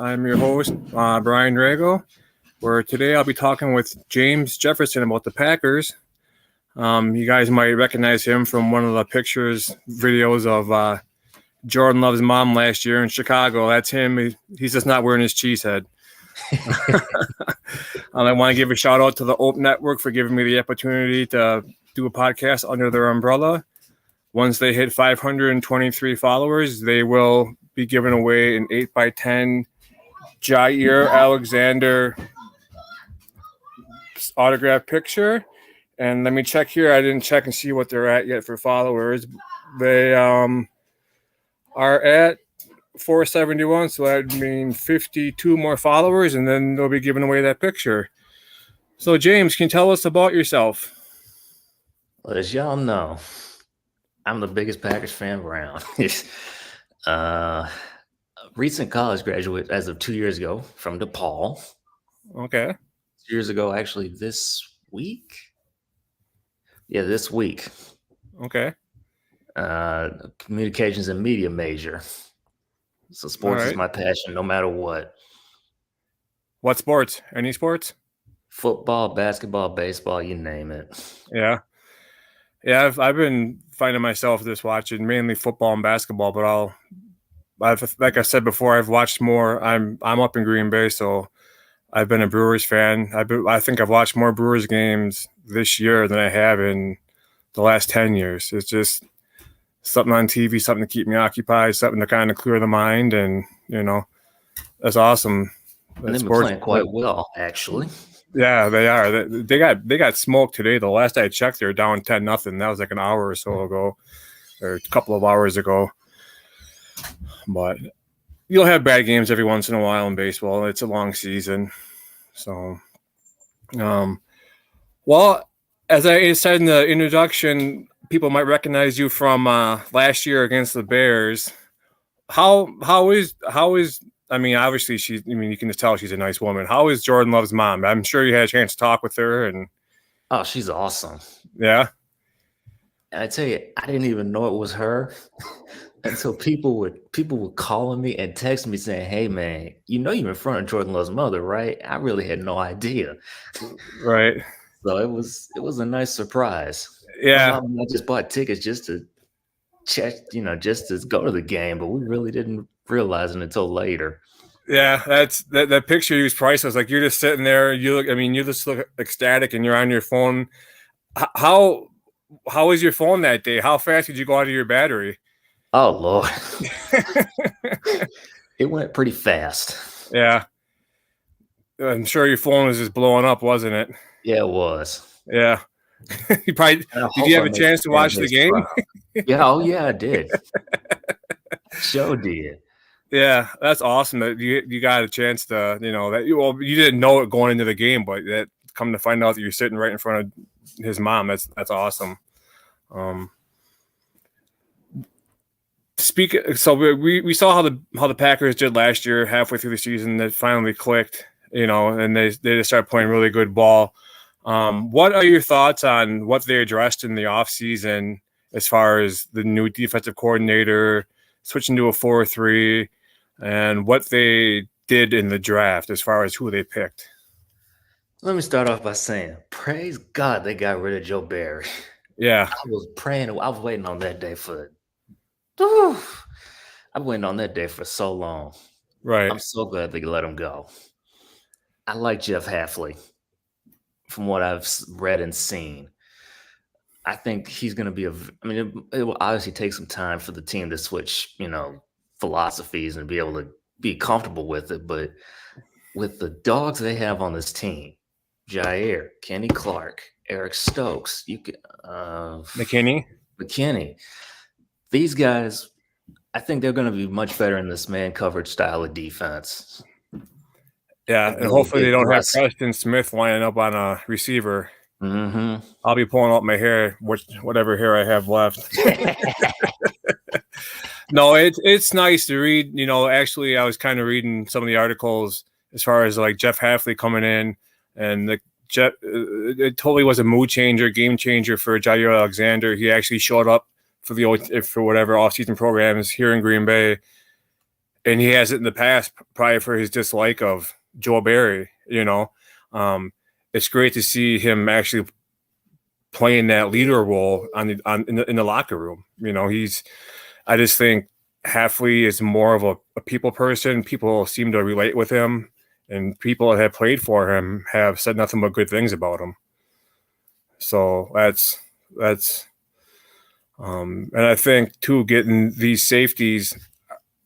I'm your host, Brian Drago, where today I'll be talking with James Jefferson about the Packers. You guys might recognize him from one of the videos of Jordan Love's mom last year in Chicago. That's him. He's just not wearing his cheese head. I want to give a shout out to the Ope Network for giving me the opportunity to do a podcast under their umbrella. Once they hit 523 followers, they will be giving away an 8x10 Jaire Alexander autograph picture. And let me check here. I didn't check and see what they're at yet for followers. They are at 471, so that would mean 52 more followers, and then they'll be giving away that picture. So, James, can you tell us about yourself? Well, as y'all know, I'm the biggest Packers fan around. Recent college graduate as of 2 years ago from DePaul. Okay. 2 years ago, actually, this week. Yeah, this week. Okay. Communications and media major. So sports is my passion, no matter what. What sports? Any sports? Football, basketball, baseball, you name it. Yeah. Yeah, I've been finding myself just watching mainly football and basketball, but like I said before, I've watched more. I'm up in Green Bay, so I've been a Brewers fan. I think I've watched more Brewers games this year than I have in the last 10 years. It's just something on TV, something to keep me occupied, something to kind of clear the mind, and that's awesome. And they've been playing quite well, actually. Yeah, they are. They got smoked today. The last I checked, they were down 10-0. That was like an hour or so ago, or a couple of hours ago. But you'll have bad games every once in a while in baseball. It's a long season. So, well, as I said in the introduction, people might recognize you from last year against the Bears. How is I mean, obviously you can just tell she's a nice woman. How is Jordan Love's mom? I'm sure you had a chance to talk with her. And oh, she's awesome. Yeah. And I tell you, I didn't even know it was her until people were calling me and texting me saying, "Hey man, you're in front of Jordan Love's mother, right?" I really had no idea. Right. So it was a nice surprise. Yeah. I just bought tickets just to check, just to go to the game, but we really didn't realize it until later. Yeah, that picture was priceless. Like, you're just sitting there, you just look ecstatic, and you're on your phone. How was your phone that day? How fast did you go out of your battery? Oh Lord. It went pretty fast. Yeah. I'm sure your phone was just blowing up, wasn't it? Yeah, it was. Yeah. Did you have a chance to watch the game? Yeah, oh yeah, I did. Sure did. Yeah, that's awesome that you got a chance to, you didn't know it going into the game, but that come to find out that you're sitting right in front of his mom. That's awesome. So we saw how the Packers did last year, halfway through the season. That finally clicked, and they just started playing really good ball. What are your thoughts on what they addressed in the offseason as far as the new defensive coordinator, switching to a 4-3, and what they did in the draft as far as who they picked? Let me start off by saying, praise God they got rid of Joe Barry. Yeah. I was praying. I was waiting on that day I've waiting on that day for so long. Right. I'm so glad they let him go. I like Jeff Hafley from what I've read and seen. I think he's going to be it will obviously take some time for the team to switch, philosophies and be able to be comfortable with it. But with the dogs they have on this team, Jaire, Kenny Clark, Eric Stokes, McKinney, these guys, I think they're going to be much better in this man coverage style of defense. Yeah, and hopefully they don't have Preston Smith lining up on a receiver. Mm-hmm. I'll be pulling out my hair, whatever hair I have left. No, it's nice to read. Actually, I was kind of reading some of the articles as far as like Jeff Hafley coming in, and it totally was a mood changer, game changer for Jaire Alexander. He actually showed up for whatever off-season programs here in Green Bay, and he has it in the past, probably for his dislike of Joe Barry. It's great to see him actually playing that leader role in the locker room. I just think Halfley is more of a people person. People seem to relate with him, and people that have played for him have said nothing but good things about him. So that's and I think too, getting these safeties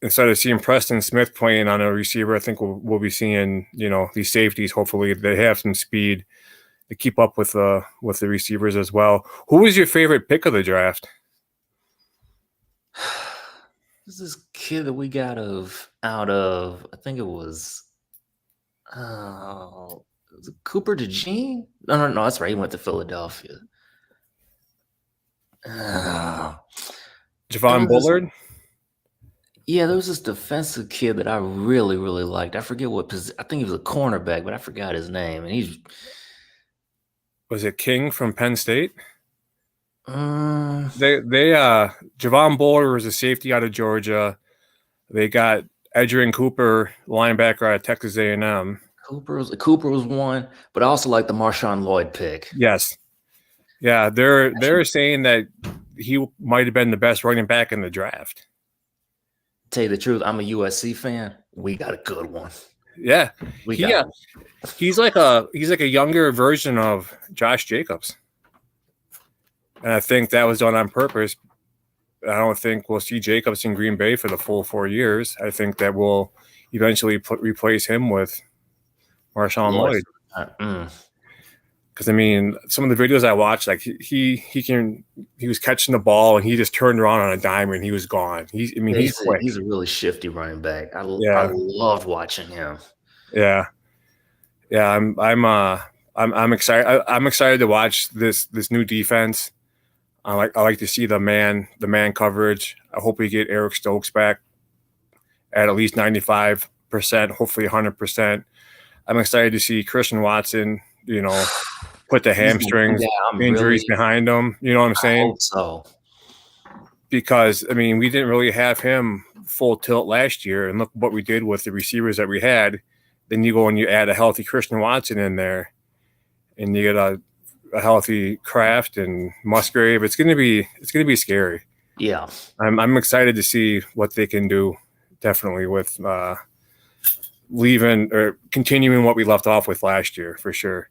instead of seeing Preston Smith playing on a receiver, I think we'll be seeing these safeties. Hopefully, they have some speed to keep up with the receivers as well. Who was your favorite pick of the draft? This kid that we got out of I think it was Cooper DeJean? No, that's right. He went to Philadelphia. Javon Bullard? Yeah, there was this defensive kid that I really, really liked. I forget what position. I think he was a cornerback, but I forgot his name. And was it King from Penn State? They Javon Bullard was a safety out of Georgia. They got Edgerrin Cooper, linebacker out of Texas A&M. Cooper was one, but I also like the Marshawn Lloyd pick. Yes. Yeah, they're saying that he might have been the best running back in the draft. Tell you the truth, I'm a USC fan. We got a good one. Yeah, he's like a younger version of Josh Jacobs, and I think that was done on purpose. I don't think we'll see Jacobs in Green Bay for the full 4 years. I think that we'll eventually replace him with Marshawn Lloyd. Because I mean, some of the videos I watched, like he was catching the ball and he just turned around on a dime and he was gone. He's quick. He's a really shifty running back. I loved watching him. Yeah. I'm excited. I'm excited to watch this new defense. I like to see the man coverage. I hope we get Eric Stokes back at least 95%, hopefully 100%. I'm excited to see Christian Watson, put the hamstrings injuries behind him. You know what I'm saying? I hope so. Because, I mean, we didn't really have him full tilt last year, and look what we did with the receivers that we had. Then you go and you add a healthy Christian Watson in there, and you get a healthy Kraft and Musgrave. It's gonna be scary. Yeah, I'm excited to see what they can do. Definitely with leaving or continuing what we left off with last year for sure.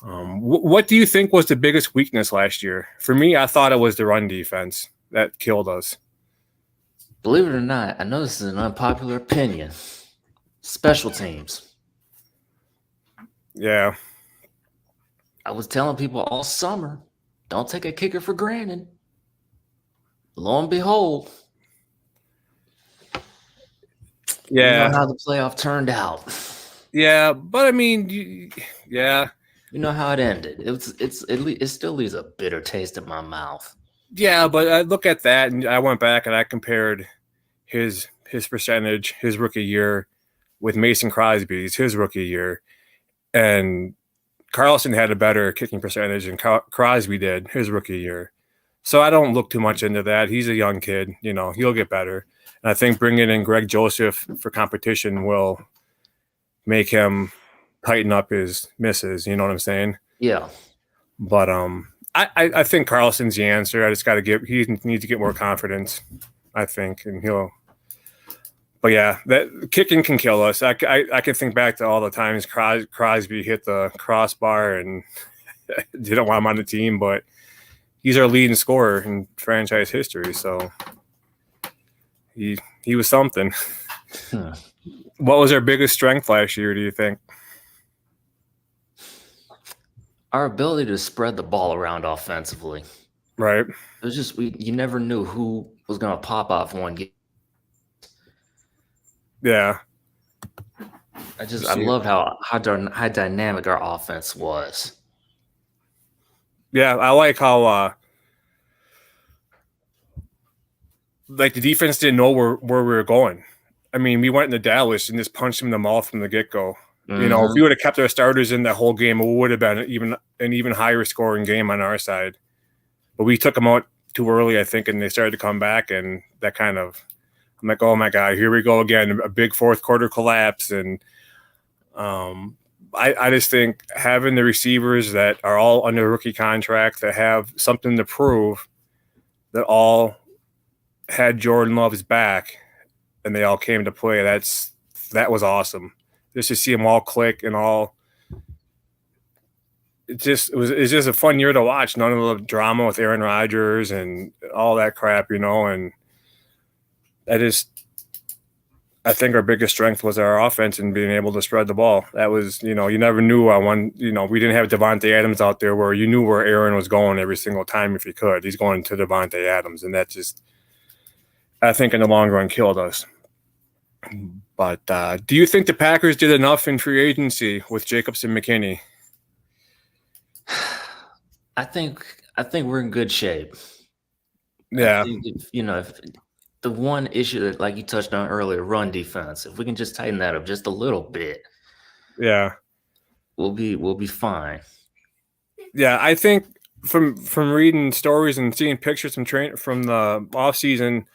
What do you think was the biggest weakness last year? For me, I thought it was the run defense that killed us. Believe it or not, I know this is an unpopular opinion. Special teams. Yeah. I was telling people all summer, don't take a kicker for granted. Lo and behold. Yeah. You know how the playoff turned out. Yeah, but I mean, yeah. You know how it ended. It still leaves a bitter taste in my mouth. Yeah, but I look at that and I went back and I compared his percentage, his rookie year, with Mason Crosby's his rookie year, and Carlson had a better kicking percentage than Crosby did his rookie year. So I don't look too much into that. He's a young kid, he'll get better. And I think bringing in Greg Joseph for competition will make him tighten up his misses. You know what I'm saying? Yeah. But I think Carlson's the answer. He needs to get more confidence, I think, and but yeah, that kicking can kill us. I can think back to all the times Crosby hit the crossbar and didn't want him on the team, but he's our leading scorer in franchise history, so he was something. What was our biggest strength last year, do you think? Our ability to spread the ball around offensively. Right. It was just you never knew who was going to pop off one game. Yeah. I loved how dynamic our offense was. Yeah, I like how the defense didn't know where we were going. I mean, we went into Dallas and just punched them in the mouth from the get-go. Mm-hmm. If we would have kept our starters in that whole game, it would have been an even higher scoring game on our side. But we took them out too early, I think, and they started to come back, and that kind of I'm like, oh my God, here we go again, a big fourth quarter collapse. And I just think having the receivers that are all under rookie contract that have something to prove, that all had Jordan Love's back and they all came to play, that was awesome. Just to see them all click and all. It's just a fun year to watch. None of the drama with Aaron Rodgers and all that crap, and I think our biggest strength was our offense and being able to spread the ball. That was, you never knew we didn't have Devontae Adams out there where you knew where Aaron was going every single time if he could. He's going to Devontae Adams, and that just, I think, in the long run killed us. But do you think the Packers did enough in free agency with Jacobs and McKinney? I think we're in good shape. Yeah. I think if the one issue that, like you touched on earlier, run defense, if we can just tighten that up just a little bit, yeah, we'll be fine. Yeah, I think from reading stories and seeing pictures from the off season,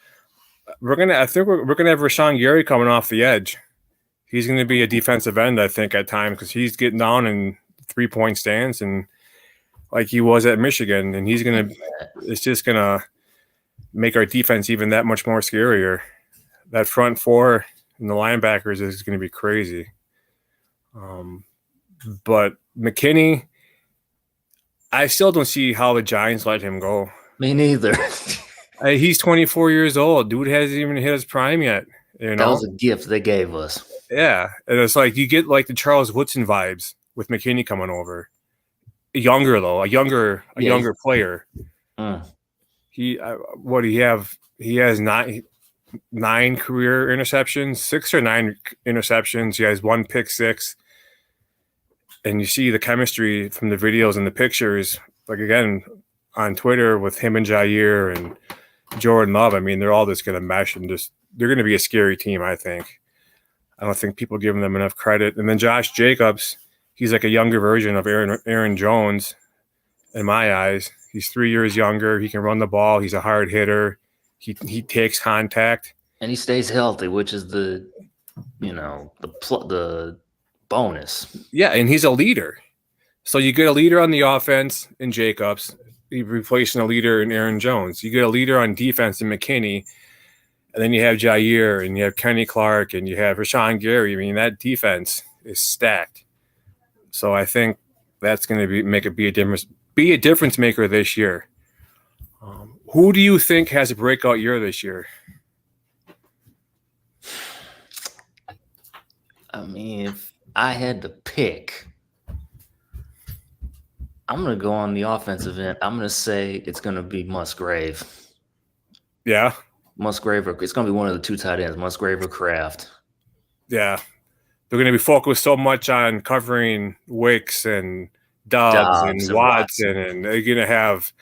we're gonna have Rashawn Gary coming off the edge. He's gonna be a defensive end, I think, at times because he's getting down in 3-point stance and like he was at Michigan, and it's just gonna make our defense even that much more scarier. That front four and the linebackers is gonna be crazy. But McKinney, I still don't see how the Giants let him go. Me neither. He's 24 years old. Dude hasn't even hit his prime yet. That was a gift they gave us. Yeah, and it's like you get like the Charles Woodson vibes with McKinney coming over. Younger though, a younger player. He have? He has nine career interceptions, 6 or 9 interceptions. He has 1 pick six, and you see the chemistry from the videos and the pictures. Like again on Twitter with him and Jair and Jordan Love. I mean, they're all just going to mesh and they're going to be a scary team. I think. I don't think people giving them enough credit. And then Josh Jacobs. He's like a younger version of Aaron Jones in my eyes. He's 3 years younger. He can run the ball. He's a hard hitter. He takes contact. And he stays healthy, which is the bonus. Yeah, and he's a leader. So you get a leader on the offense in Jacobs. You're replacing a leader in Aaron Jones. You get a leader on defense in McKinney. And then you have Jair and you have Kenny Clark and you have Rashawn Gary. I mean, that defense is stacked. So I think that's going to be a difference maker this year. Who do you think has a breakout year this year? I mean, if I had to pick, I'm going to go on the offensive end. I'm going to say it's going to be Musgrave. Yeah. Musgrave. It's going to be one of the 2 tight ends, Musgrave or Kraft. Yeah. They're going to be focused so much on covering Wicks and Dobbs and Watson, and you're going to have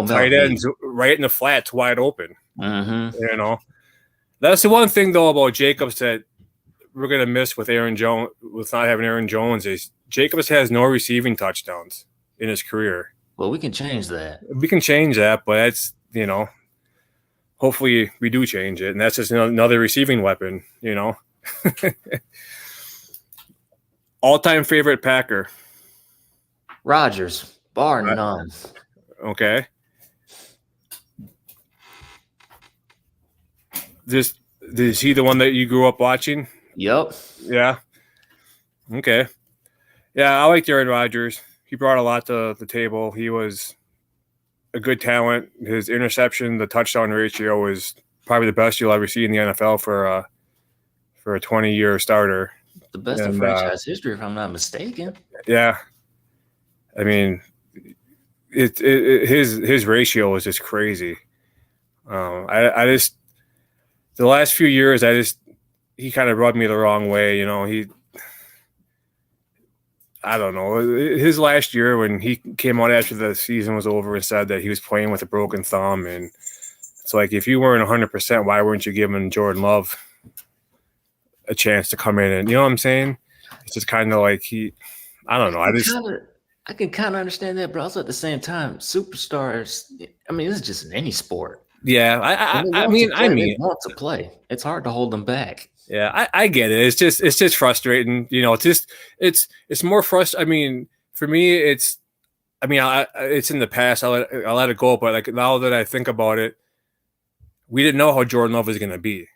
tight ends right in the flats wide open. Mm-hmm. That's the one thing though about Jacobs that we're going to miss with Aaron Jones, with not having Aaron Jones, is Jacobs has no receiving touchdowns in his career. Well, we can change that. We can change that, but that's hopefully we do change it, and that's just another receiving weapon. All-time favorite Packer? Rodgers, bar none. Okay. Is he the one that you grew up watching? Yep. Yeah. Okay. Yeah, I liked Aaron Rodgers. He brought a lot to the table. He was a good talent. His interception, the touchdown ratio was probably the best you'll ever see in the NFL for a 20-year starter. The best in franchise history, if I'm not mistaken. Yeah. I mean, his ratio is just crazy. The last few years, he kind of rubbed me the wrong way. I don't know. His last year when he came out after the season was over and said that he was playing with a broken thumb, and it's like, if you weren't 100%, why weren't you giving Jordan Love a chance to come in? And you know what I'm saying? It's just kind of like I don't know. I can kind of understand that, but also at the same time, superstars, I mean, this is just in any sport. Yeah, And I mean, they want to play. It's hard to hold them back. yeah, I get it. It's just frustrating. You know, it's more frustrating. I mean, for me, it's in the past. I let it go. But like now that I think about it, we didn't know how Jordan Love was going to be.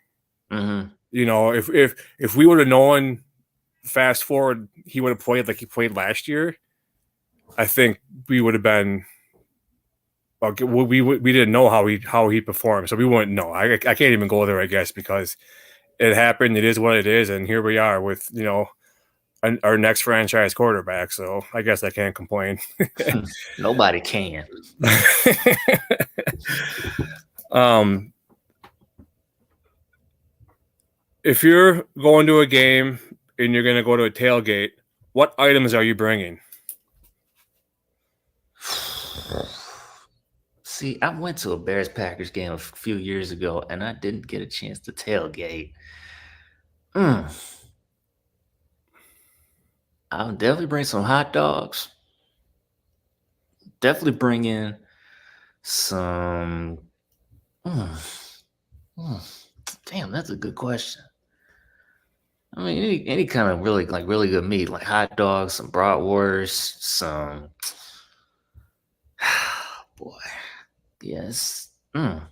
Mm-hmm. You know, if we would have known, fast forward, he would have played like he played last year. I think we would have been. We didn't know how he performed, so we wouldn't know. I can't even go there, I guess, because it happened. It is what it is, and here we are with our next franchise quarterback. So I guess I can't complain. Nobody can. If you're going to a game and you're going to go to a tailgate, what items are you bringing? See, I went to a Bears-Packers game a few years ago, and I didn't get a chance to tailgate. I'll definitely bring some hot dogs. Definitely bring in some. Damn, that's a good question. I mean, any kind of really good meat, like hot dogs, some bratwurst, some. Boy, yes. That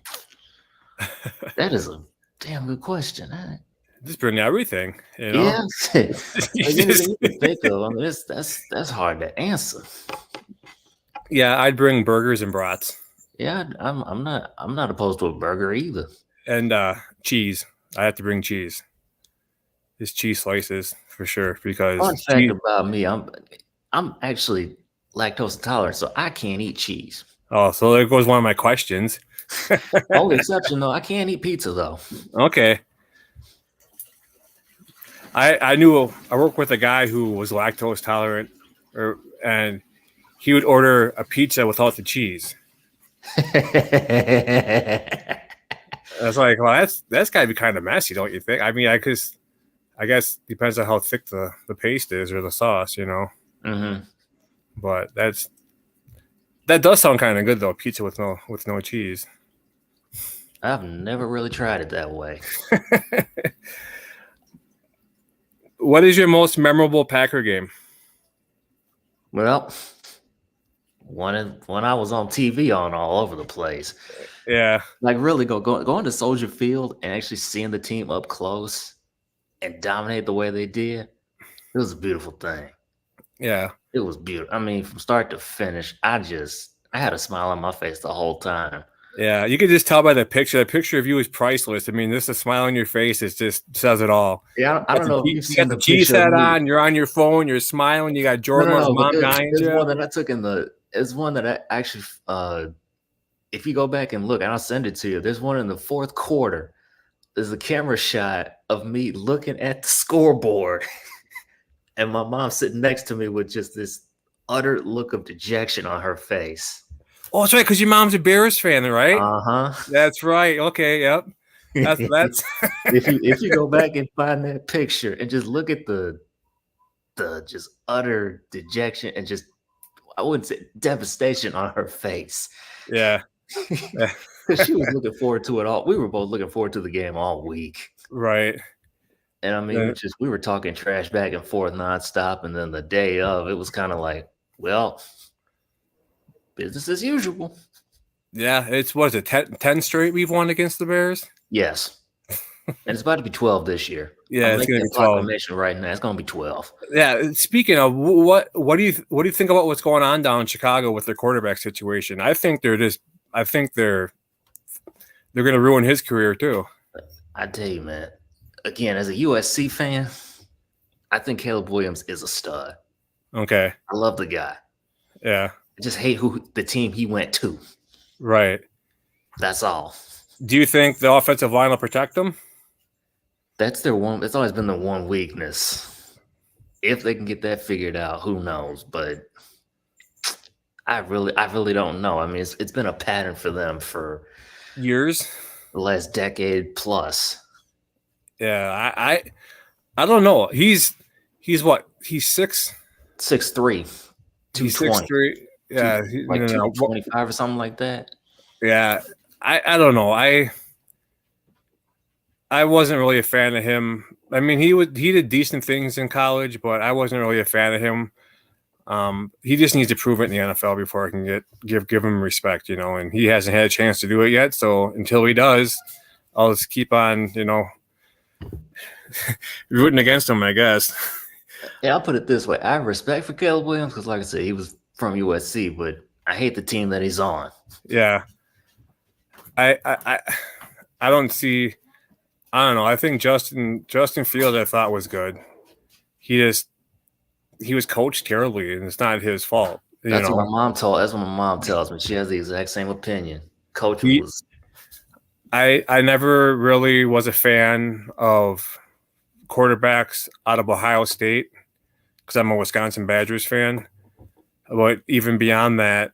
is a damn good question. Just bring everything, you know. Yeah, anything you can think of. I mean, that's hard to answer. Yeah, I'd bring burgers and brats. Yeah, I'm not opposed to a burger either. And cheese. I have to bring cheese. Just cheese slices for sure. Because Fun fact about me, I'm actually lactose intolerant, so I can't eat cheese. Oh, so there goes one of my questions. Only exception though, I can't eat pizza though. Okay. I worked with a guy who was lactose tolerant, and he would order a pizza without the cheese. I was like, well, that's got to be kind of messy, don't you think? I mean, I guess depends on how thick the paste is or the sauce, you know. Mm-hmm. But that does sound kind of good though, pizza with no cheese. I've never really tried it that way. What is your most memorable Packer game? Well, when I was on TV on all over the place. Yeah. Like really going to Soldier Field and actually seeing the team up close and dominate the way they did. It was a beautiful thing. Yeah. It was beautiful. I mean, from start to finish, I had a smile on my face the whole time. Yeah, you could just tell by the picture. The picture of you is priceless. I mean, this a smile on your face. It just says it all. Yeah, I don't know. You got the cheese hat on. You're on your phone. You're smiling. You got Jordan's mom behind you. There's one that I took it's one that I actually, if you go back and look, and I'll send it to you. There's one in the fourth quarter. There's a camera shot of me looking at the scoreboard, and my mom sitting next to me with just this utter look of dejection on her face. Oh, that's right, because your mom's a Bears fan, right? Uh-huh. That's right. Okay, yep. That's if you go back and find that picture and just look at the just utter dejection and just, I wouldn't say devastation on her face. Yeah. She was looking forward to it all. We were both looking forward to the game all week. Right. And I mean, we were talking trash back and forth nonstop. And then the day of, it was kind of like, well, business as usual. Yeah, it's 10 straight we've won against the Bears? Yes. And it's about to be 12 this year. Yeah, it's going to be 12. Right now, it's going to be 12. Yeah. Speaking of, what do you think about what's going on down in Chicago with their quarterback situation? I think they're going to ruin his career too. I tell you, man. Again, as a USC fan, I think Caleb Williams is a stud. Okay. I love the guy. Yeah. I just hate the team he went to. Right. That's all. Do you think the offensive line will protect them? That's always been the one weakness. If they can get that figured out, who knows? But I really don't know. I mean, it's been a pattern for them for years, the last decade plus. Yeah, I don't know. He's what? He's 6'3", 220. Yeah, like 225 or something like that. Yeah, I don't know. I wasn't really a fan of him. I mean, he did decent things in college, but I wasn't really a fan of him. He just needs to prove it in the NFL before I can give him respect, and he hasn't had a chance to do it yet. So until he does, I'll just keep on, rooting against him, I guess. Yeah, I'll put it this way. I have respect for Caleb Williams because, like I said, he was from USC, but I hate the team that he's on. Yeah. I don't see. I don't know. I think Justin Fields I thought was good. He was coached terribly, and it's not his fault. That's what my mom tells me. She has the exact same opinion. Coach was. I never really was a fan of quarterbacks out of Ohio State because I'm a Wisconsin Badgers fan. But even beyond that,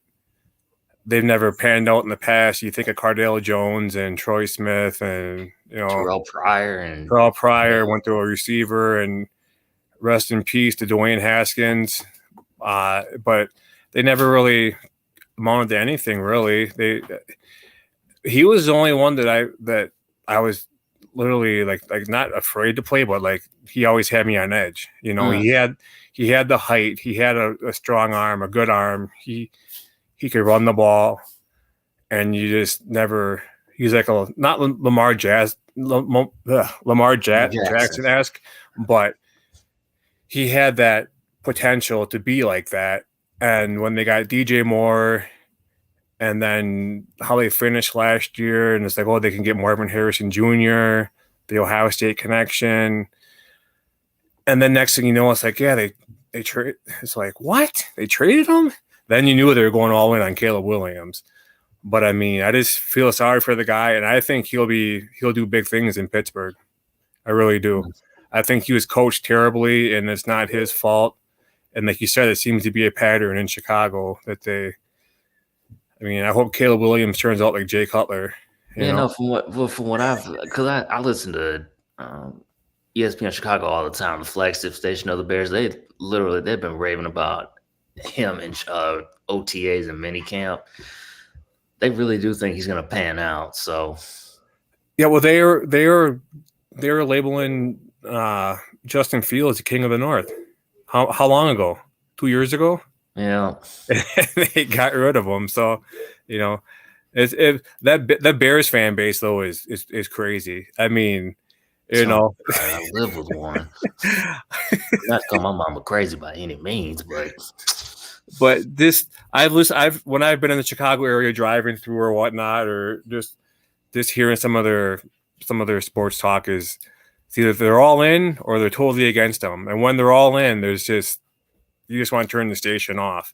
they've never panned out in the past. You think of Cardale Jones and Troy Smith and Terrell Pryor went through a receiver, and rest in peace to Dwayne Haskins. But they never really amounted to anything really. He was the only one that I was literally like not afraid to play, but like he always had me on edge. He had the height, he had a strong arm, a good arm. He could run the ball, and you just never. He's like not Lamar Jackson-esque, but he had that potential to be like that. And when they got DJ Moore, and then how they finished last year, and it's like, oh, they can get Marvin Harrison Jr., the Ohio State connection. And then next thing you know, it's like, yeah, they trade. It's like, what? They traded him? Then you knew they were going all in on Caleb Williams. But I mean, I just feel sorry for the guy, and I think he'll do big things in Pittsburgh. I really do. I think he was coached terribly, and it's not his fault. And like you said, it seems to be a pattern in Chicago that I hope Caleb Williams turns out like Jay Cutler. From what because I listen to ESPN Chicago all the time, the flagship station of the Bears. They've been raving about him in OTAs and minicamp. They really do think he's going to pan out. So, yeah, well, they are labeling Justin Fields the king of the North. How long ago? 2 years ago? Yeah, they got rid of him. So, that Bears fan base though is crazy. I mean, I live with one. Not call my mama crazy by any means, but this when I've been in the Chicago area driving through or whatnot, or just hearing some of their sports talk, is it's either they're all in or they're totally against them. And when they're all in, you just want to turn the station off.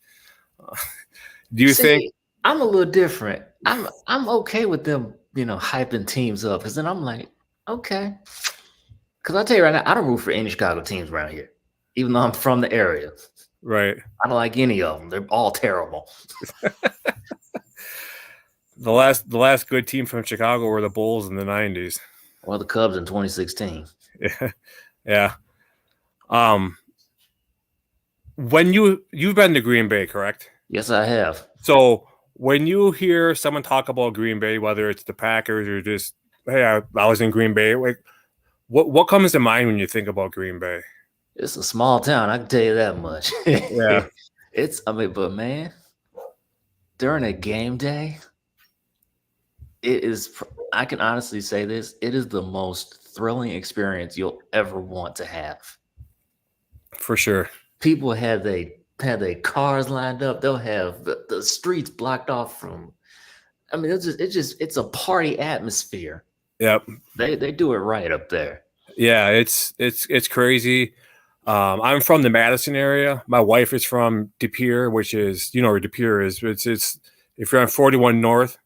Do you think? I'm a little different. I'm okay with them, hyping teams up, because then I'm like, okay. Because I'll tell you right now, I don't root for any Chicago teams around here, even though I'm from the area. Right. I don't like any of them. They're all terrible. The last good team from Chicago were the Bulls in the 90s. Or the Cubs in 2016. Yeah. When you've been to Green Bay, correct? Yes, I have. So when you hear someone talk about Green Bay, whether it's the Packers or just, hey, I was in Green Bay, like what comes to mind when you think about Green Bay? It's a small town, I can tell you that much. Yeah. But man, during a game day, I can honestly say this, it is the most thrilling experience you'll ever want to have. For sure. People have their cars lined up. They'll have the streets blocked off from. I mean, it's a party atmosphere. Yep. They do it right up there. Yeah, it's crazy. I'm from the Madison area. My wife is from De Pere, which is where De Pere is. It's if you're on 41 North,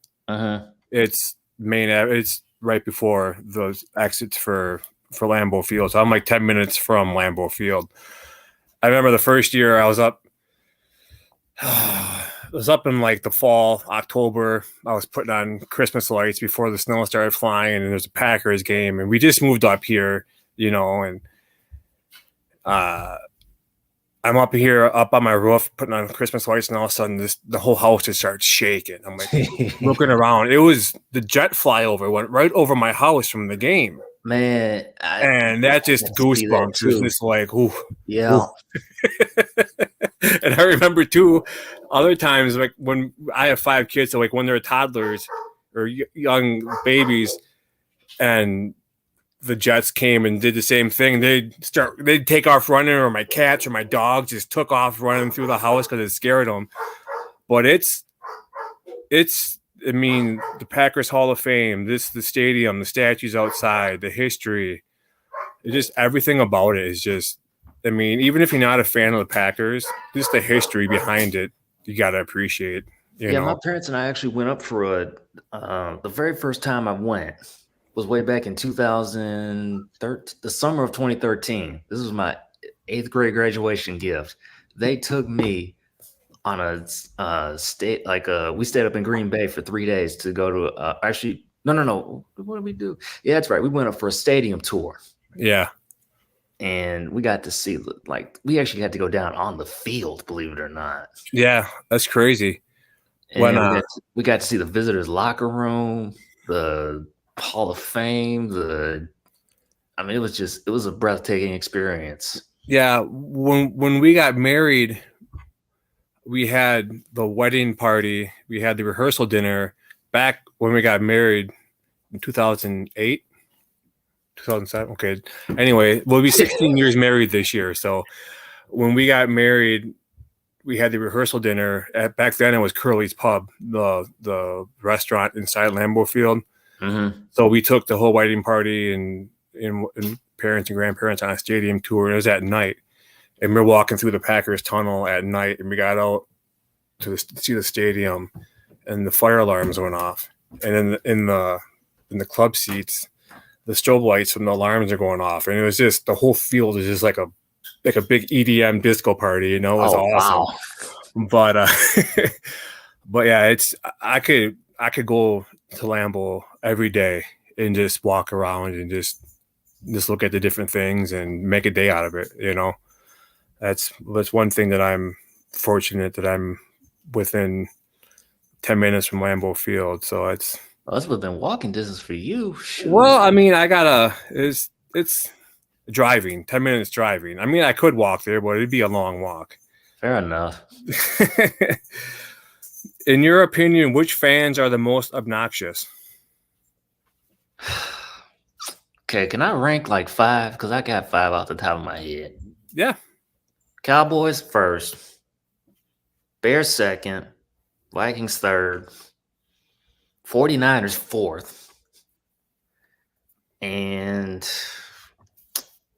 it's it's right before those exits for Lambeau Field. So I'm like 10 minutes from Lambeau Field. I remember the first year I was up. It was up in like the fall, October. I was putting on Christmas lights before the snow started flying, and there's a Packers game, and we just moved up here, and I'm up here, up on my roof, putting on Christmas lights, and all of a sudden, the whole house just starts shaking. I'm like looking around. It was the jet flyover went right over my house from the game, Man, I and that just can see that goosebumps. It was too. just like, ooh, ooh. Yeah. And I remember too, other times like when I have 5 kids, so like when they're toddlers or young babies, and the Jets came and did the same thing. They'd take off running, or my cats or my dogs just took off running through the house because it scared them. But it's I mean, the Packers Hall of Fame, the stadium, the statues outside, the history, it's just everything about it is just. I mean, even if you're not a fan of the Packers, just the history behind it, you gotta appreciate. You Yeah, my know, parents and I actually went up for the very first time I went was way back in 2013, the summer of 2013. This was my 8th grade graduation gift. They took me on a state we stayed up in Green Bay for 3 days to go to actually no, what did we do? Yeah, that's right. We went up for a stadium tour. yeah, And we got to see we actually had to go down on the field, believe it or not. yeah, that's crazy. When And we got to see the visitors locker room, the Hall of Fame, I mean, it was a breathtaking experience. yeah, when we got married, we had the wedding party, we had the rehearsal dinner back when we got married in 2008, 2007. Okay. Anyway, we'll be 16 years married this year. So when we got married, we had the rehearsal dinner back then it was Curly's Pub, the restaurant inside Lambeau Field. Mm-hmm. So we took the whole wedding party and parents and grandparents on a stadium tour. And it was at night. And we're walking through the Packers tunnel at night, and we got out to see the stadium, and the fire alarms went off. And in the club seats, the strobe lights from the alarms are going off, and it was just the whole field is just like a big EDM disco party. You know, it was awesome. Wow. But but yeah, I could go to Lambeau every day and just walk around and just look at the different things and make a day out of it. You know. That's one thing that I'm fortunate that I'm within 10 minutes from Lambeau Field. So it's within walking distance for you. Shoot. Well, I mean, it's driving, 10 minutes driving. I mean, I could walk there, but it'd be a long walk. Fair enough. In your opinion, which fans are the most obnoxious? Okay, can I rank like 5? Because I got 5 off the top of my head. Yeah. Cowboys first, Bears second, Vikings third, 49ers fourth. And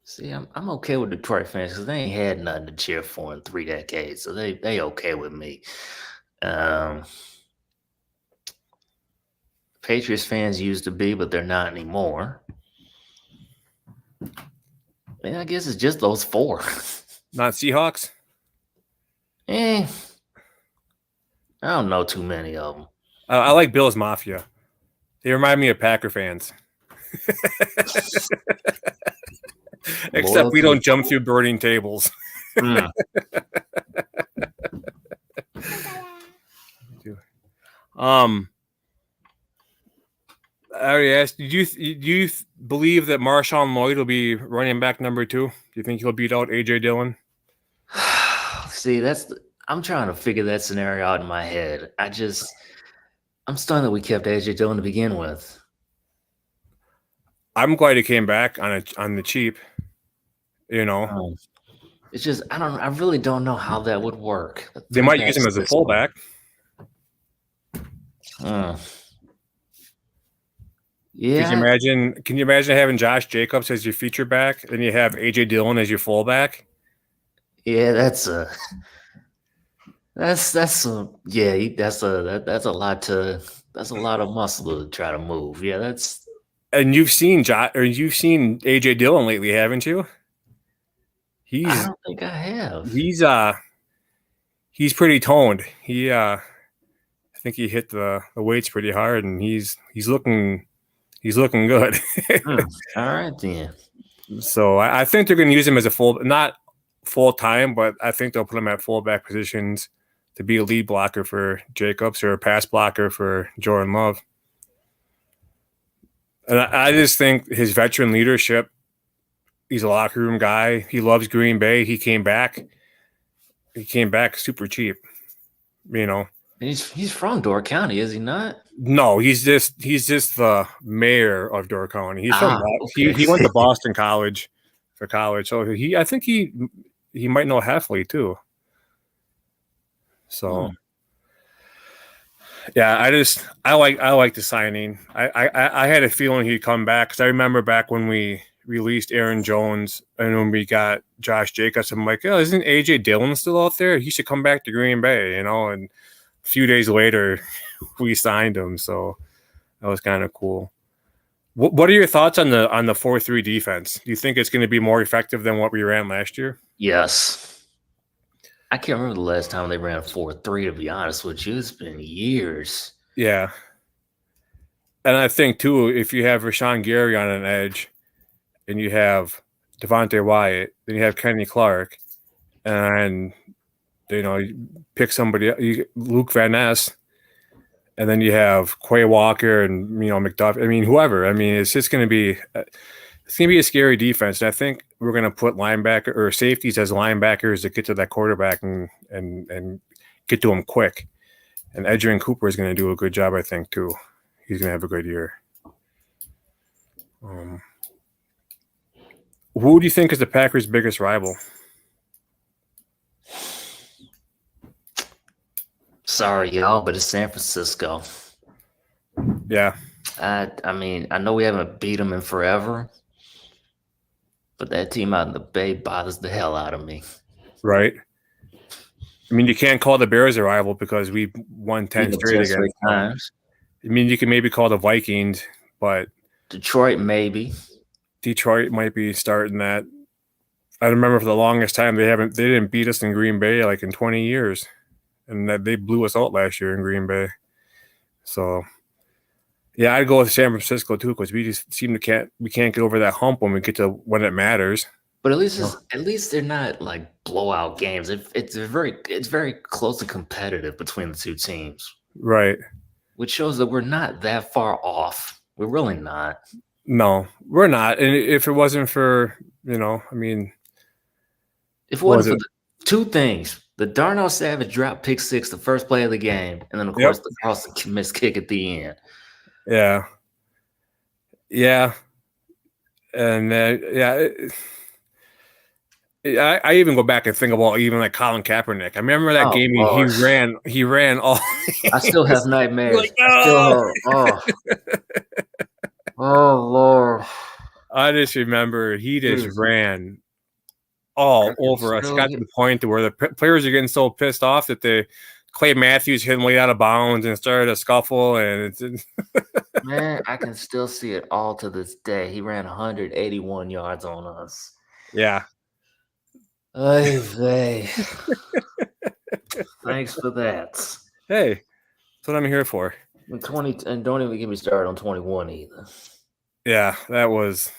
see, I'm okay with Detroit fans because they ain't had nothing to cheer for in 3 decades. So they okay with me. Patriots fans used to be, but they're not anymore. And I guess it's just those 4. Not Seahawks? I don't know too many of them. I like Bills Mafia. They remind me of Packer fans. Except we don't jump through burning tables. I already asked. Do you believe that Marshawn Lloyd will be running back number 2? Do you think he'll beat out AJ Dillon? See, I'm trying to figure that scenario out in my head. I'm stunned that we kept AJ Dillon to begin with. I'm glad he came back on the cheap. You know, it's just I really don't know how that would work. They might use him as a fullback. Yeah. Can you imagine having Josh Jacobs as your feature back, and you have AJ Dillon as your fullback? Yeah, that's a lot of muscle to try to move. Yeah, and you've seen AJ Dillon lately, haven't you? I don't think I have. He's pretty toned. I think he hit the weights pretty hard, and he's looking good. All right then. So I think they're going to use him as a not full time, but I think they'll put him at fullback positions to be a lead blocker for Jacobs or a pass blocker for Jordan Love. And I just think his veteran leadership, he's a locker room guy. He loves Green Bay. He came back super cheap, you know. He's from Door County, is he not? No, he's just the mayor of Door County. He's from okay. he went to Boston College for college. So I think he might know Heffley too. So yeah, I like the signing. I had a feeling he'd come back because I remember back when we released Aaron Jones and when we got Josh Jacobs, I'm like, oh, isn't AJ Dillon still out there? He should come back to Green Bay, you know. And a few days later, we signed him, so that was kind of cool. What are your thoughts on the 4-3 defense? Do you think it's going to be more effective than what we ran last year? Yes. I can't remember the last time they ran 4-3, to be honest with you. It's been years. Yeah. And I think, too, if you have Rashawn Gary on an edge and you have Devontae Wyatt, then you have Kenny Clark, and, you know, you pick somebody, Luke Van Ness, and then you have Quay Walker and, you know, McDuff. I mean, whoever. I mean, it's just going to be a scary defense. And I think we're going to put linebacker or safeties as linebackers to get to that quarterback and get to him quick. And Edgerrin Cooper is going to do a good job, I think, too. He's going to have a good year. Who do you think is the Packers' biggest rival? Sorry, y'all, but it's San Francisco. Yeah. I mean, I know we haven't beat them in forever, but that team out in the Bay bothers the hell out of me. Right. I mean, you can't call the Bears a rival because we won 10 straight against times. I mean, you can maybe call the Vikings, but Detroit maybe. Detroit might be starting that. I remember for the longest time they didn't beat us in Green Bay like in 20 years, and that they blew us out last year in Green Bay. So yeah, I'd go with San Francisco too because we just we can't get over that hump when we get to when it matters. But at least they're not like blowout games. It's very close and competitive between the two teams, right? Which shows that we're not that far off. We're really not. No, we're not. And if it wasn't for, you know, I mean, if it wasn't for the two things, the Darnell Savage drop pick 6, the first play of the game, and then of course the Carlson missed kick at the end. Yeah. Yeah. And I even go back and think about even like Colin Kaepernick. I remember that game he ran all. I still have nightmares. Like, oh Lord! I just remember he just ran all over us. Got to the point where the players are getting so pissed off that Clay Matthews hit him way out of bounds and started a scuffle. And man, I can still see it all to this day. He ran 181 yards on us. Yeah. Thanks for that. Hey, that's what I'm here for. And don't even get me started on 21 either. Yeah, that was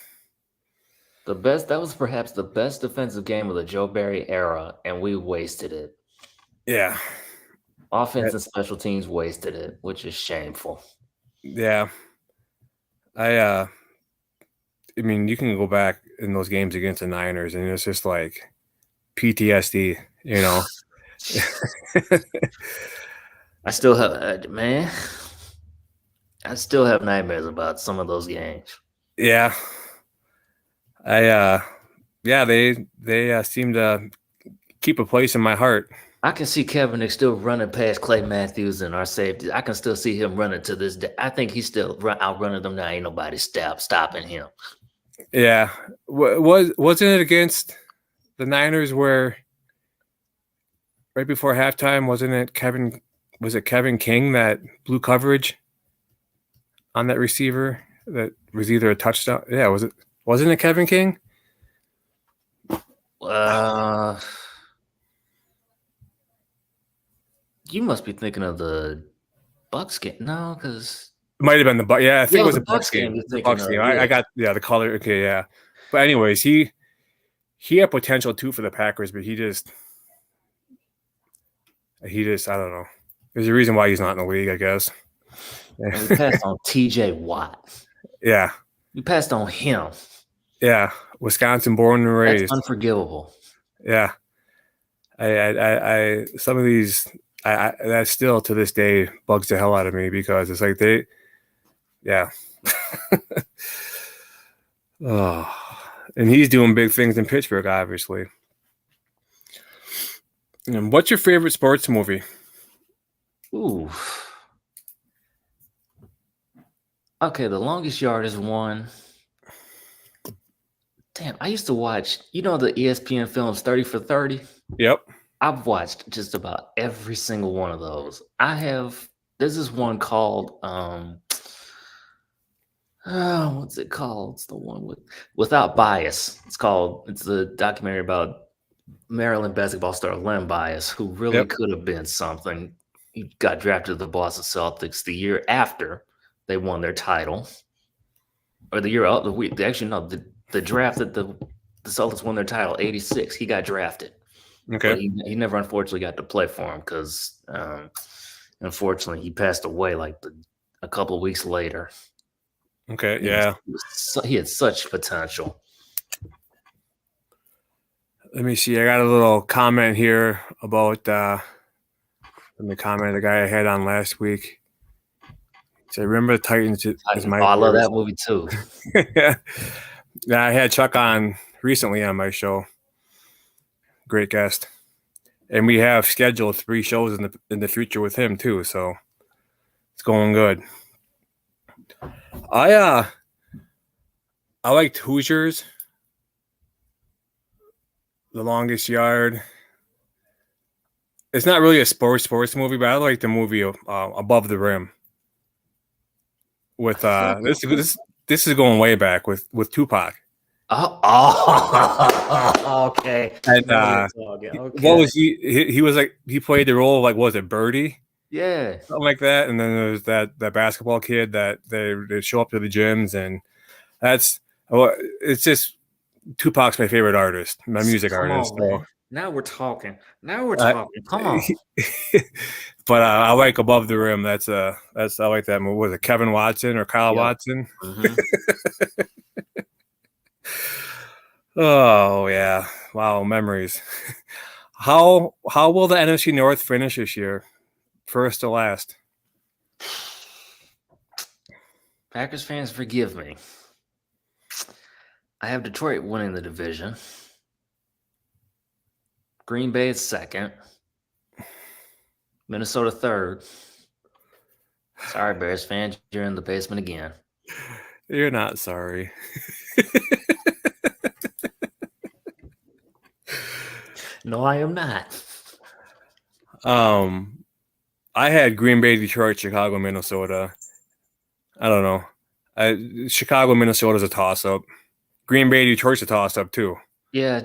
the best. That was perhaps the best defensive game of the Joe Barry era, and we wasted it. Yeah. Offense and special teams wasted it, which is shameful. Yeah. I mean, you can go back in those games against the Niners, and it's just like PTSD, you know. I still have nightmares about some of those games. Yeah. They seem to keep a place in my heart. I can see Kaepernick still running past Clay Matthews and our safety. I can still see him running to this day. I think he's still outrunning them now. Ain't nobody stopping him. Yeah. Wasn't it against the Niners where right before halftime, wasn't it Kevin King that blew coverage on that receiver that was either a touchdown? Yeah, wasn't it Kevin King? You must be thinking of the Bucks game. No, because it might have been the Bucks. Yeah, I think it was the Bucks game. The Bucks game. I got the color. Okay, yeah. But anyways, he he had potential too for the Packers, but he just I don't know. There's a reason why he's not in the league, I guess. And we passed on T.J. Watt. Yeah. We passed on him. Yeah. Wisconsin born and raised. That's unforgivable. Yeah. I some of these that still to this day bugs the hell out of me because it's like oh, and he's doing big things in Pittsburgh, obviously. And what's your favorite sports movie? Ooh. Okay, The Longest Yard is one. Damn, I used to watch, the ESPN films 30 for 30? Yep. I've watched just about every single one of those. There's this one called, what's it called? It's the one with Without Bias. It's the documentary about Maryland basketball star Len Bias, who really could have been something. He got drafted to the Boston Celtics the year after they won their title, or the year out the week. Actually, no, the draft that the Celtics won their title, 86. He got drafted. Okay. But he never unfortunately got to play for him because unfortunately he passed away a couple of weeks later. Okay. Yeah. He had such potential. Let me see. I got a little comment here about the comment the guy I had on last week. So remember the Titans is my I love that movie too. Yeah, I had Chuck on recently on my show. Great guest, and we have scheduled 3 shows in the future with him too. So it's going good. I liked Hoosiers, The Longest Yard. It's not really a sports movie, but I like the movie Above the Rim. With this is going way back with Tupac. Oh, okay. And okay. What was he was like? He played the role of, like, was it Birdie? Yeah, Something like that. And then there's that basketball kid that they show up to the gyms, and it's just Tupac's my favorite artist, my music artist. So. Now we're talking. Come on. But I like Above the Rim. I like that movie. Was it Kevin Watson or Kyle Watson? Mm-hmm. Oh yeah! Wow, memories. How will the NFC North finish this year? First to last. Packers fans, forgive me. I have Detroit winning the division. Green Bay is second. Minnesota third. Sorry, Bears fans, you're in the basement again. You're not sorry. No, I am not. I had Green Bay, Detroit, Chicago, Minnesota. I don't know. Chicago, Minnesota's a toss-up. Green Bay, Detroit's a toss-up too. Yeah,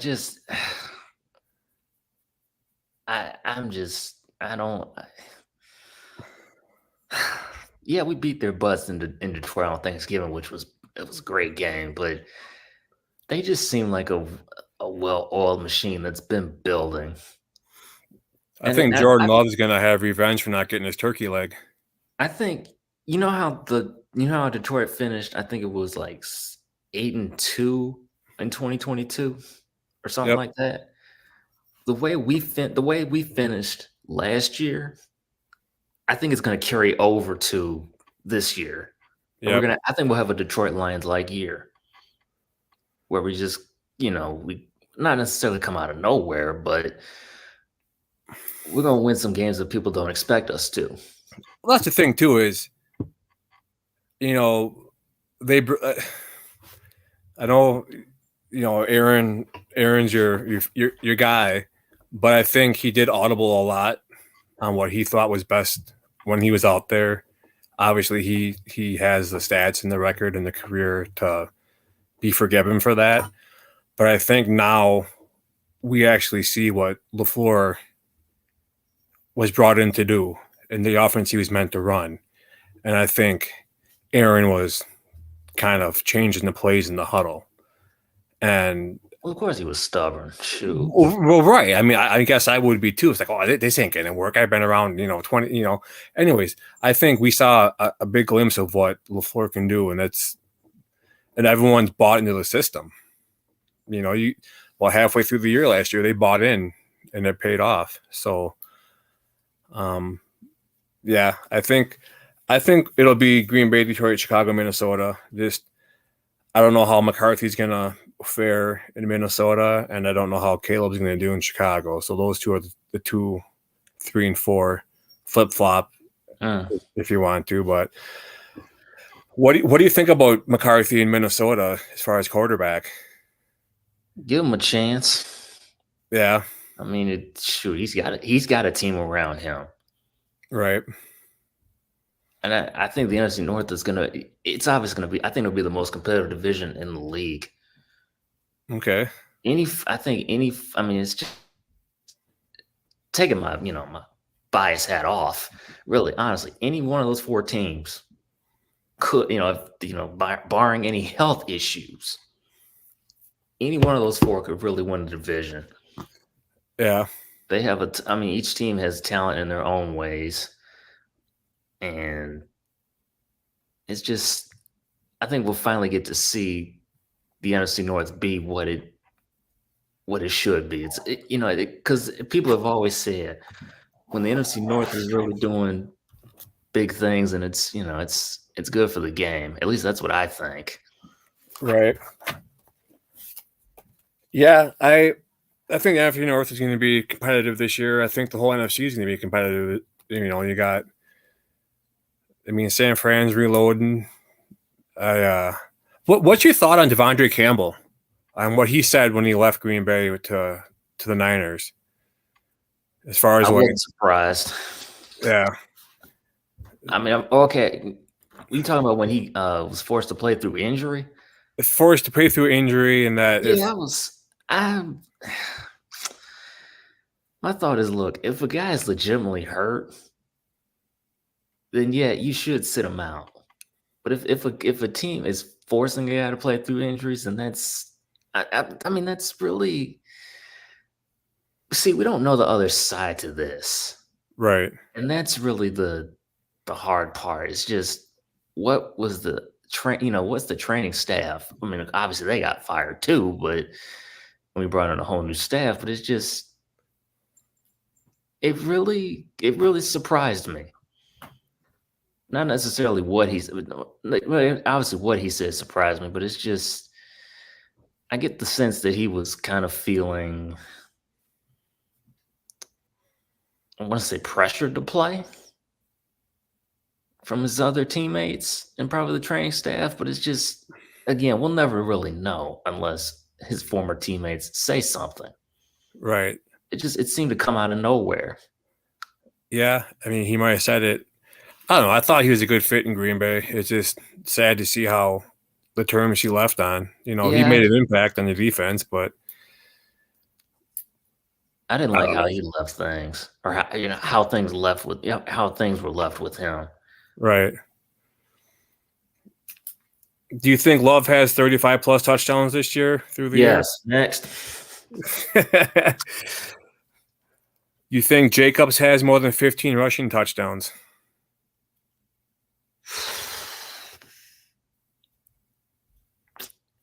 yeah, we beat their butts in Detroit on Thanksgiving, which was a great game, but they just seem like a well-oiled machine that's been building. I think Jordan Love's gonna have revenge for not getting his turkey leg. I think how Detroit finished. I think it was like 8-2 in 2022 or something like that. The way we finished last year, I think it's going to carry over to this year. Yeah, I think we'll have a Detroit Lions-like year where we just, we not necessarily come out of nowhere, but we're going to win some games that people don't expect us to. Well, that's the thing too is, they. I know, Aaron's your guy, but I think he did audible a lot on what he thought was best when he was out there. Obviously, he has the stats and the record and the career to be forgiven for that. But I think now we actually see what LaFleur was brought in to do and the offense he was meant to run. And I think Aaron was kind of changing the plays in the huddle. And Well, of course he was stubborn. Shoot. Well, right. I mean, I guess I would be too. It's like, oh, this ain't gonna work. I've been around, 20, Anyways, I think we saw a big glimpse of what LaFleur can do, and everyone's bought into the system. Halfway through the year last year, they bought in, and it paid off. So, yeah, I think it'll be Green Bay, Detroit, Chicago, Minnesota. I don't know how McCarthy's gonna fare in Minnesota, and I don't know how Caleb's gonna do in Chicago. So those two are the 2, 3, and 4 flip flop if you want to. But what do you think about McCarthy in Minnesota as far as quarterback? Give him a chance. Yeah. I mean, he's got a team around him. Right. And I think the NFC North it's obviously going to be, I think it'll be the most competitive division in the league. Okay. I mean, it's just taking my bias hat off. Really, honestly, any one of those 4 teams could, barring any health issues, any one of those 4 could really win the division. Yeah. They have each team has talent in their own ways. And it's just, I think we'll finally get to see the NFC North be what it should be. Because people have always said when the NFC North is really doing big things, and it's good for the game. At least that's what I think. Right. Yeah, I think the NFC North is going to be competitive this year. I think the whole NFC is going to be competitive. You got. I mean, San Fran's reloading. What's your thought on Devondre Campbell? On what he said when he left Green Bay to the Niners? As far as I wasn't surprised. Yeah. I mean, okay. You talking about when he was forced to play through injury? Forced to play through injury, and that. Yeah, my thought is, look, if a guy is legitimately hurt, then yeah, you should sit him out. But if a team is forcing a guy to play through injuries, then I mean, that's really, see, we don't know the other side to this, right? And that's really the hard part. It's just what was the what's the training staff? I mean, obviously they got fired too, but we brought in a whole new staff. But it's just, it really surprised me. Not necessarily what obviously what he said surprised me, but it's just, I get the sense that he was kind of feeling, I want to say, pressured to play from his other teammates and probably the training staff. But it's just, again, we'll never really know unless his former teammates say something. Right. It seemed to come out of nowhere. Yeah. I mean, he might have said it. I don't know. I thought he was a good fit in Green Bay. It's just sad to see how the terms he left on. He made an impact on the defense, but I didn't like how he left things, or how things were left with him. Right. Do you think Love has 35 plus touchdowns this year through the year? Yes. Next. You think Jacobs has more than 15 rushing touchdowns?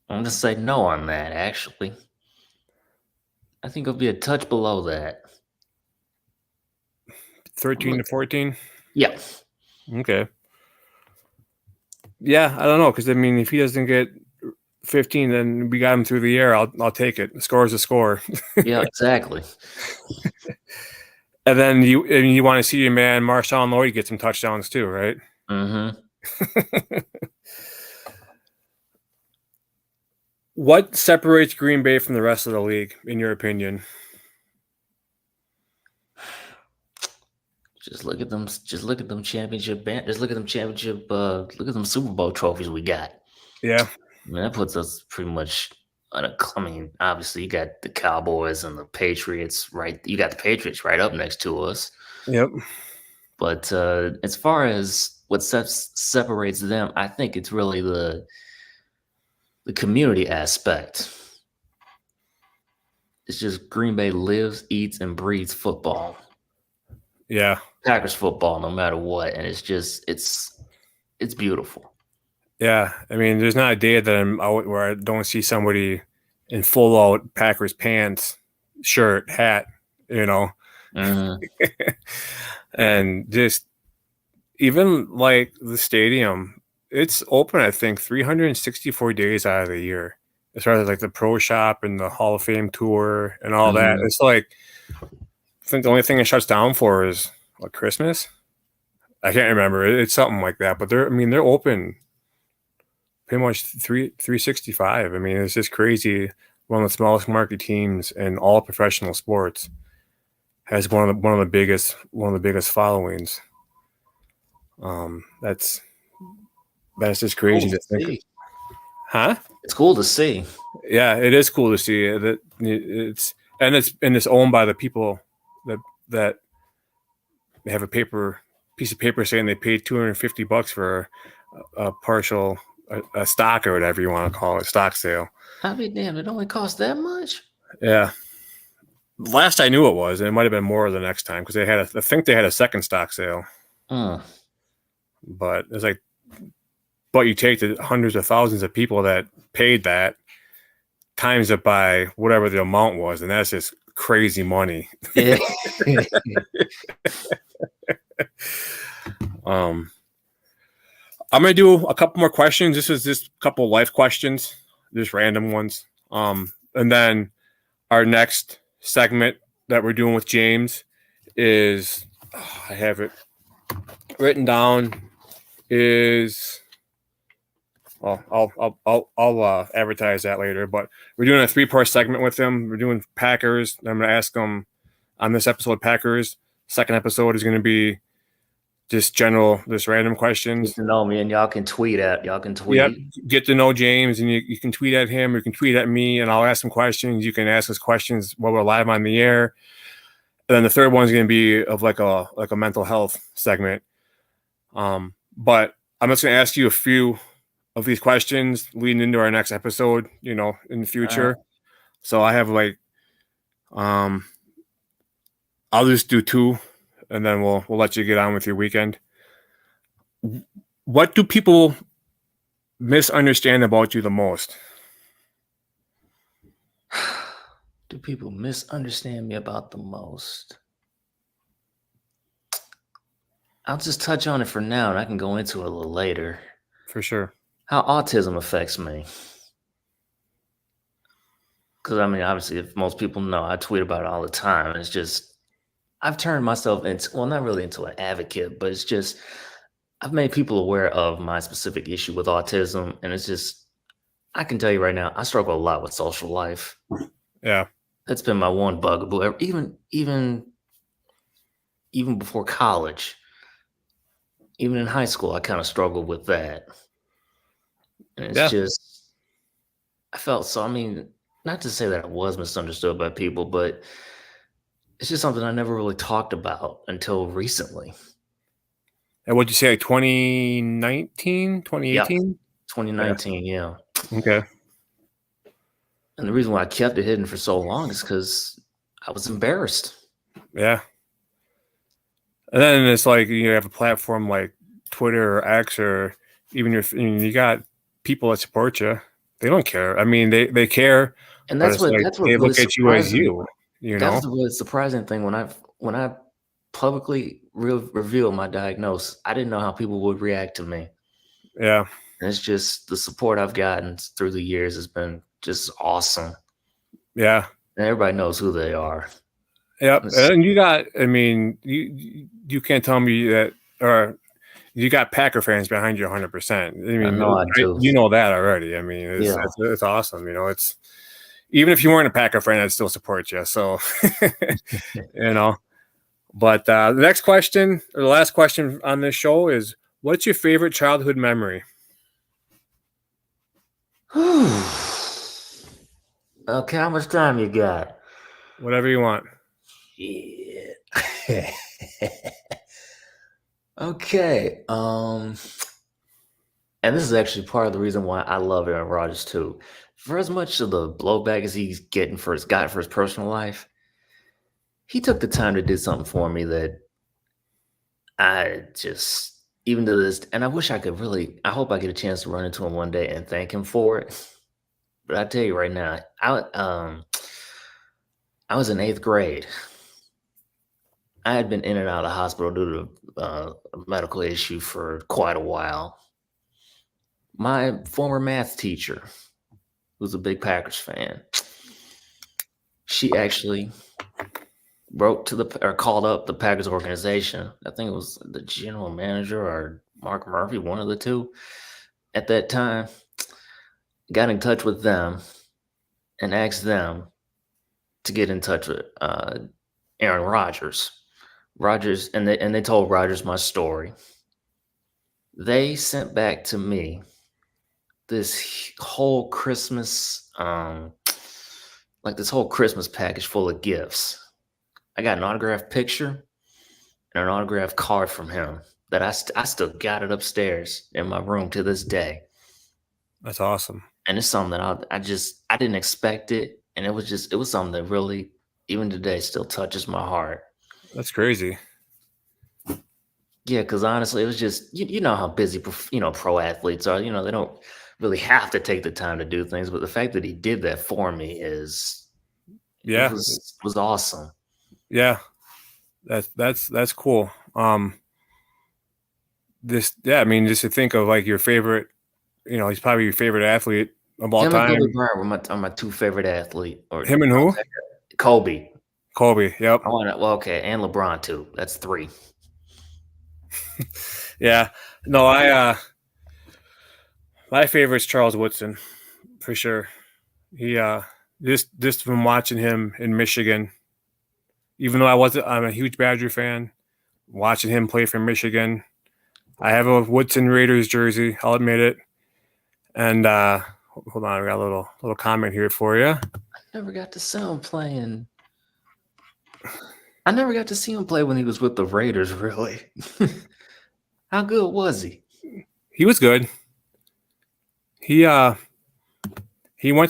I'm going to say no on that, actually. I think it'll be a touch below that. 13 to 14? Yeah. Okay. Yeah, I don't know, because, I mean, if he doesn't get 15, then we got him through the air. I'll take it. A score is a score. Yeah, exactly. And then you want to see your man Marshawn Lloyd get some touchdowns too, right? Mm-hmm. What separates Green Bay from the rest of the league, in your opinion? Just look at them. Just look at them championship. Just look at them championship. Look at them Super Bowl trophies we got. Yeah, I mean, that puts us pretty much on a. I mean, obviously you got the Cowboys and the Patriots, right? You got the Patriots right up next to us. Yep. But as far as what separates them, I think it's really the community aspect. It's just Green Bay lives, eats, and breathes football. Yeah. Packers football, no matter what, and it's beautiful. Yeah. I mean, there's not a day that I'm out where I don't see somebody in full out Packers pants, shirt, hat, you know, Mhm. and just even like the stadium, it's open, I think, 364 days out of the year. As far as like the pro shop and the Hall of Fame tour and all that. Mhm. It's like, I think the only thing it shuts down for is like Christmas. I can't remember. It's something like that. But I mean, they're open pretty much 365. I mean, it's just crazy. One of the smallest market teams in all professional sports has one of the biggest followings. That's just Cool crazy to to think. see. Huh? It's cool to see. Yeah, it is cool to see that it's owned by the people that they have a piece of paper saying they paid $250 for a partial a stock or whatever you want to call it, stock sale. I mean, damn, it only costs that much? Yeah. Last I knew it was, and it might have been more the next time because I think they had a second stock sale, Mm. but it's like, but you take the hundreds of thousands of people that paid that, times it by whatever the amount was, and that's just crazy money. Yeah. um, I'm gonna do a couple more questions. This is just a couple life questions, just random ones. And then our next segment that we're doing with James is I have it written down. Is I'll advertise that later. But we're doing a 3-part segment with him. We're doing Packers. I'm going to ask him on this episode Packers. Second episode is going to be just random questions. Get to know me, and y'all can tweet. Yep. Get to know James, and you can tweet at him. You can tweet at me, and I'll ask him questions. You can ask us questions while we're live on the air. And then the third one is going to be of like a mental health segment. But I'm just going to ask you a few of these questions leading into our next episode, in the future. So I have I'll just do 2, and then we'll let you get on with your weekend. What do people misunderstand about you the most? Do people misunderstand me about the most? I'll just touch on it for now, and I can go into it a little later. For sure. How autism affects me. Because, I mean, obviously, if most people know, I tweet about it all the time. And it's just, I've turned myself into, well, not really into an advocate, but it's just, I've made people aware of my specific issue with autism. And it's just, I can tell you right now, I struggle a lot with social life. Yeah. That's been my one bugaboo. Even before college, even in high school, I kind of struggled with that. And it's just, I felt so, I mean, not to say that I was misunderstood by people, but it's just something I never really talked about until recently. And what'd you say, 2019, 2018? Yep. 2019, yeah. Okay. And the reason why I kept it hidden for so long is because I was embarrassed. Yeah. And then it's like you have a platform like Twitter or X, or even you got people that support you. They don't care. I mean, they care, and that's what they really look at you as you. That's the really surprising thing when I publicly revealed my diagnosis. I didn't know how people would react to me. Yeah, and it's just the support I've gotten through the years has been just awesome. Yeah, and everybody knows who they are. Yep, and you got. I mean, you can't tell me that, or you got Packer fans behind you 100%. I mean, I do. You know that already. I mean, it's awesome. It's even if you weren't a Packer fan, I'd still support you. So, But the next question, or the last question on this show, is: what's your favorite childhood memory? Okay, how much time you got? Whatever you want. Yeah. Okay. And this is actually part of the reason why I love Aaron Rodgers too. for as much of the blowback as he's getting got for his personal life, he took the time to do something for me that I just even to this, and I wish I could really. I hope I get a chance to run into him one day and thank him for it. But I tell you right now, I was in 8th grade. I had been in and out of the hospital due to a medical issue for quite a while. My former math teacher, who's a big Packers fan, she actually wrote to or called up the Packers organization. I think it was the general manager or Mark Murphy, one of the two at that time. Got in touch with them and asked them to get in touch with Aaron Rodgers. And they told Rodgers my story. They sent back to me this whole Christmas, this whole Christmas package full of gifts. I got an autographed picture and an autographed card from him that I still got it upstairs in my room to this day. That's awesome. And it's something that I didn't expect it. And it was something that really, even today, still touches my heart. That's crazy. Yeah, because honestly, it was just, you know how busy, pro athletes are. They don't really have to take the time to do things. But the fact that he did that for me was awesome. Yeah, that's cool. I mean, just to think of like your favorite, he's probably your favorite athlete of all time. Him and Kobe Bryant are my two favorite athletes. Him and who? Kobe. Yep. And LeBron too. That's 3. Yeah. No, my favorite is Charles Woodson, for sure. He just from watching him in Michigan, even though I'm a huge Badger fan, watching him play for Michigan. I have a Woodson Raiders jersey, I'll admit it. And hold on, I got a little comment here for you. I never got to see him playing. I never got to see him play when he was with the Raiders, really. How good was he? He was good. He went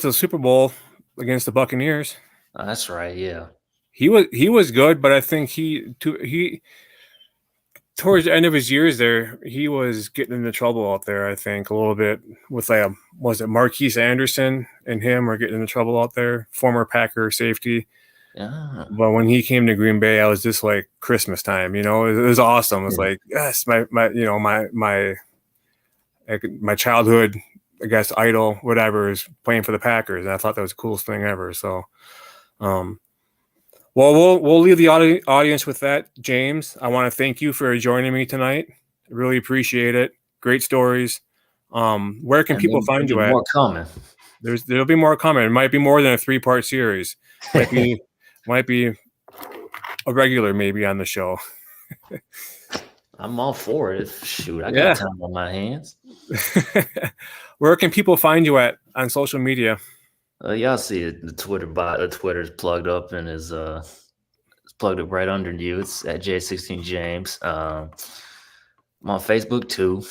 to the Super Bowl against the Buccaneers. Oh, that's right, yeah. He was good, but I think he towards the end of his years there, he was getting into trouble out there, I think, a little bit with was it Marquise Anderson and him were getting into trouble out there, former Packer safety. Yeah. But when he came to Green Bay, I was just like Christmas time, it was awesome. It was like, yes, my childhood, I guess, idol, whatever, is playing for the Packers. And I thought that was the coolest thing ever. So, well, we'll leave the audience with that. James, I want to thank you for joining me tonight. I really appreciate it. Great stories. Where can people find you at? More coming. There'll be more coming. It might be more than a 3-part series. Might be a regular maybe on the show. I'm all for it. Shoot, I got time on my hands. Where can people find you at on social media? Y'all see it. The Twitter's plugged up and is it's plugged up right under you. It's at J16James. I'm on Facebook too.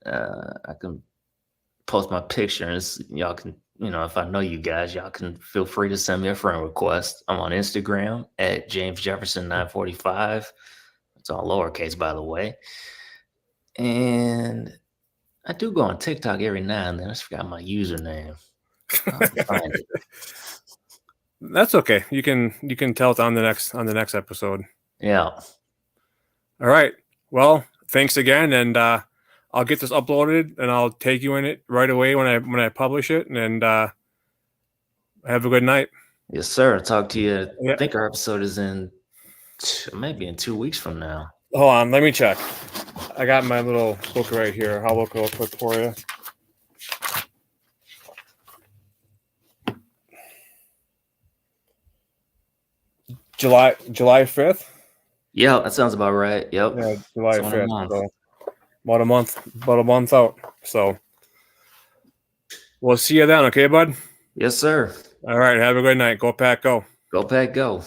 I can post my pictures. Y'all can, if I know you guys, y'all can feel free to send me a friend request. I'm on Instagram at James Jefferson 945. It's all lowercase, by the way. And I do go on TikTok every now and then. I just forgot my username. I'll find it. That's okay. You can tell it on the next episode. Yeah. All right. Well, thanks again, and I'll get this uploaded and I'll take you in it right away when I publish it. And have a good night. Yes, sir. I'll talk to you. Yeah. I think our episode is maybe in 2 weeks from now. Hold on, let me check. I got my little book right here. I'll look real quick for you. July 5th? Yeah, that sounds about right. Yep. Yeah, July 5th. So about a month out. So we'll see you then, okay, bud? Yes, sir. All right, have a good night. Go Pack, go. Go Pack, go.